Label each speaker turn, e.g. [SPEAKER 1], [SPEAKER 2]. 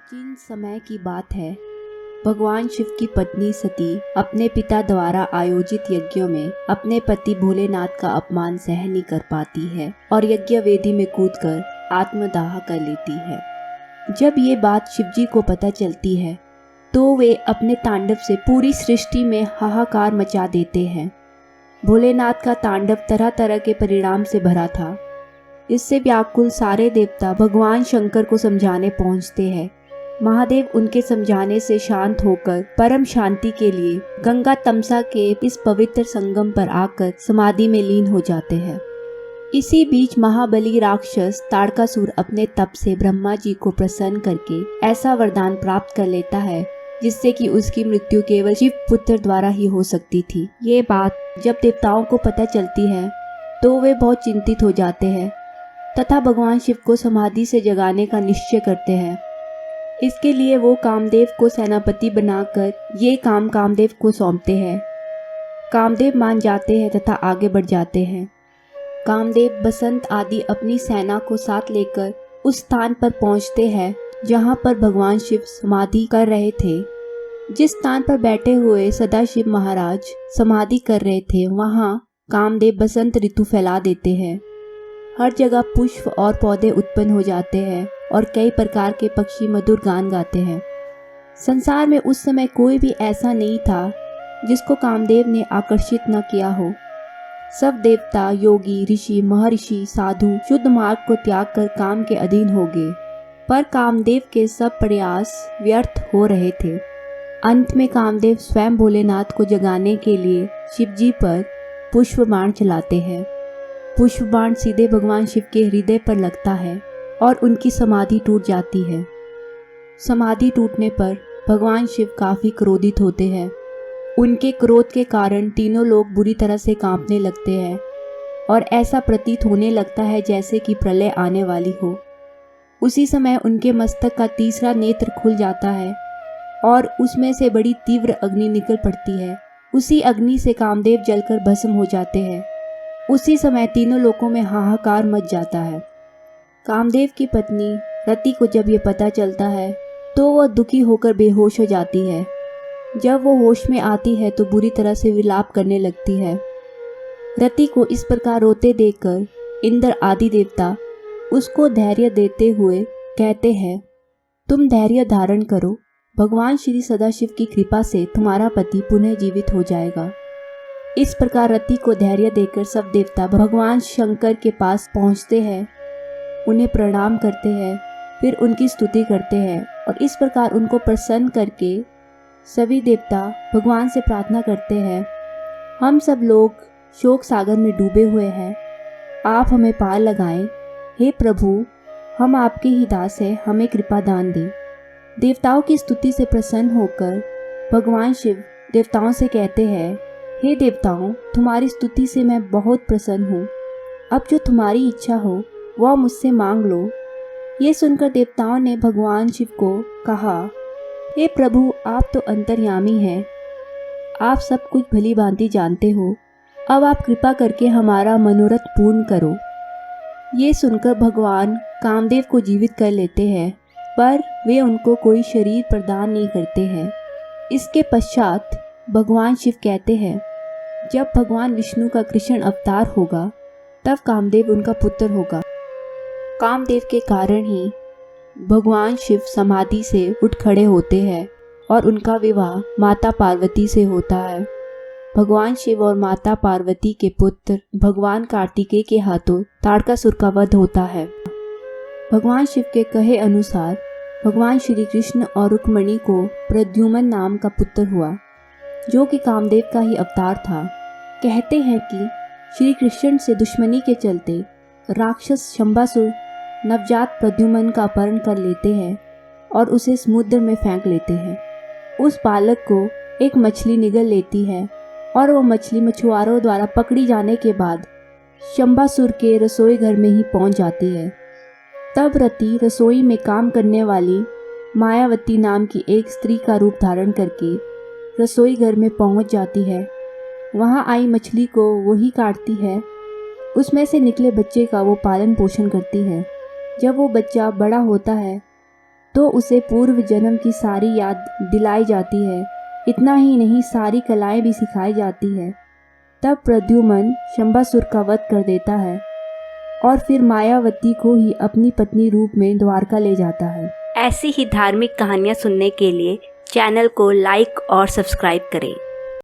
[SPEAKER 1] प्राचीन समय की बात है। भगवान शिव की पत्नी सती अपने पिता द्वारा आयोजित यज्ञों में अपने पति भोलेनाथ का अपमान सहन नहीं कर पाती है और यज्ञ वेदी में कूदकर आत्मदाह कर लेती है। जब ये बात शिवजी को पता चलती है तो वे अपने तांडव से पूरी सृष्टि में हाहाकार मचा देते हैं। भोलेनाथ का तांडव तरह तरह के परिणाम से भरा था। इससे व्याकुल सारे देवता भगवान शंकर को समझाने पहुंचते हैं। महादेव उनके समझाने से शांत होकर परम शांति के लिए गंगा तमसा के इस पवित्र संगम पर आकर समाधि में लीन हो जाते हैं। इसी बीच महाबली राक्षस ताड़कासुर अपने तप से ब्रह्मा जी को प्रसन्न करके ऐसा वरदान प्राप्त कर लेता है जिससे कि उसकी मृत्यु केवल शिव पुत्र द्वारा ही हो सकती थी। ये बात जब देवताओं को पता चलती है तो वे बहुत चिंतित हो जाते हैं तथा भगवान शिव को समाधि से जगाने का निश्चय करते हैं। इसके लिए वो कामदेव को सेनापति बनाकर ये काम कामदेव को सौंपते हैं। कामदेव मान जाते हैं तथा आगे बढ़ जाते हैं। कामदेव बसंत आदि अपनी सेना को साथ लेकर उस स्थान पर पहुंचते हैं जहां पर भगवान शिव समाधि कर रहे थे। जिस स्थान पर बैठे हुए सदाशिव महाराज समाधि कर रहे थे वहां कामदेव बसंत ऋतु फैला देते हैं। हर जगह पुष्प और पौधे उत्पन्न हो जाते हैं और कई प्रकार के पक्षी मधुर गान गाते हैं। संसार में उस समय कोई भी ऐसा नहीं था जिसको कामदेव ने आकर्षित न किया हो। सब देवता, योगी, ऋषि, महर्षि, साधु शुद्ध मार्ग को त्याग कर काम के अधीन हो गए, पर कामदेव के सब प्रयास व्यर्थ हो रहे थे। अंत में कामदेव स्वयं भोलेनाथ को जगाने के लिए शिवजी पर पुष्प बाण चलाते हैं। पुष्प बाण सीधे भगवान शिव के हृदय पर लगता है और उनकी समाधि टूट जाती है। समाधि टूटने पर भगवान शिव काफी क्रोधित होते हैं। उनके क्रोध के कारण तीनों लोग बुरी तरह से कांपने लगते हैं और ऐसा प्रतीत होने लगता है जैसे कि प्रलय आने वाली हो। उसी समय उनके मस्तक का तीसरा नेत्र खुल जाता है और उसमें से बड़ी तीव्र अग्नि निकल पड़ती है। उसी अग्नि से कामदेव जलकर भस्म हो जाते हैं। उसी समय तीनों लोकों में हाहाकार मच जाता है। कामदेव की पत्नी रति को जब ये पता चलता है तो वह दुखी होकर बेहोश हो जाती है। जब वो होश में आती है तो बुरी तरह से विलाप करने लगती है। रति को इस प्रकार रोते देखकर इंद्र आदि देवता उसको धैर्य देते हुए कहते हैं, तुम धैर्य धारण करो, भगवान श्री सदाशिव की कृपा से तुम्हारा पति पुनः जीवित हो जाएगा। इस प्रकार रति को धैर्य देकर सब देवता भगवान शंकर के पास पहुंचते हैं, उन्हें प्रणाम करते हैं, फिर उनकी स्तुति करते हैं और इस प्रकार उनको प्रसन्न करके सभी देवता भगवान से प्रार्थना करते हैं, हम सब लोग शोक सागर में डूबे हुए हैं, आप हमें पार लगाएं। हे प्रभु, हम आपके ही दास हैं, हमें कृपा दान दें। देवताओं की स्तुति से प्रसन्न होकर भगवान शिव देवताओं से कहते हैं, हे देवताओं, तुम्हारी स्तुति से मैं बहुत प्रसन्न हूँ। अब जो तुम्हारी इच्छा हो वह मुझसे मांग लो। ये सुनकर देवताओं ने भगवान शिव को कहा, हे प्रभु, आप तो अंतर्यामी हैं, आप सब कुछ भली भांति जानते हो। अब आप कृपा करके हमारा मनोरथ पूर्ण करो। ये सुनकर भगवान कामदेव को जीवित कर लेते हैं, पर वे उनको कोई शरीर प्रदान नहीं करते हैं। इसके पश्चात भगवान शिव कहते हैं, जब भगवान विष्णु का कृष्ण अवतार होगा तब कामदेव उनका पुत्र होगा। कामदेव के कारण ही भगवान शिव समाधि से उठ खड़े होते हैं और उनका विवाह माता पार्वती से होता है। भगवान शिव और माता पार्वती के पुत्र भगवान कार्तिकेय के हाथों ताड़कासुर का वध होता है। भगवान शिव के कहे अनुसार भगवान श्री कृष्ण और रुक्मिणी को प्रद्युम्न नाम का पुत्र हुआ जो कि कामदेव का ही अवतार था। कहते हैं कि श्री कृष्ण से दुश्मनी के चलते राक्षस शंबासुर नवजात प्रद्युम्न का अपहरण कर लेते हैं और उसे समुद्र में फेंक लेते हैं। उस बालक को एक मछली निगल लेती है और वो मछली मछुआरों द्वारा पकड़ी जाने के बाद शंबासुर के रसोई घर में ही पहुंच जाती है। तब रति रसोई में काम करने वाली मायावती नाम की एक स्त्री का रूप धारण करके रसोई घर में पहुंच जाती है। वहां आई मछली को वही काटती है। उसमें से निकले बच्चे का वो पालन पोषण करती है। जब वो बच्चा बड़ा होता है तो उसे पूर्व जन्म की सारी याद दिलाई जाती है। इतना ही नहीं, सारी कलाएं भी सिखाई जाती है। तब प्रद्युम्न शंभासुर का वध कर देता है और फिर मायावती को ही अपनी पत्नी रूप में द्वारका ले जाता है। ऐसी ही धार्मिक कहानियाँ सुनने के लिए चैनल को लाइक और सब्सक्राइब करें।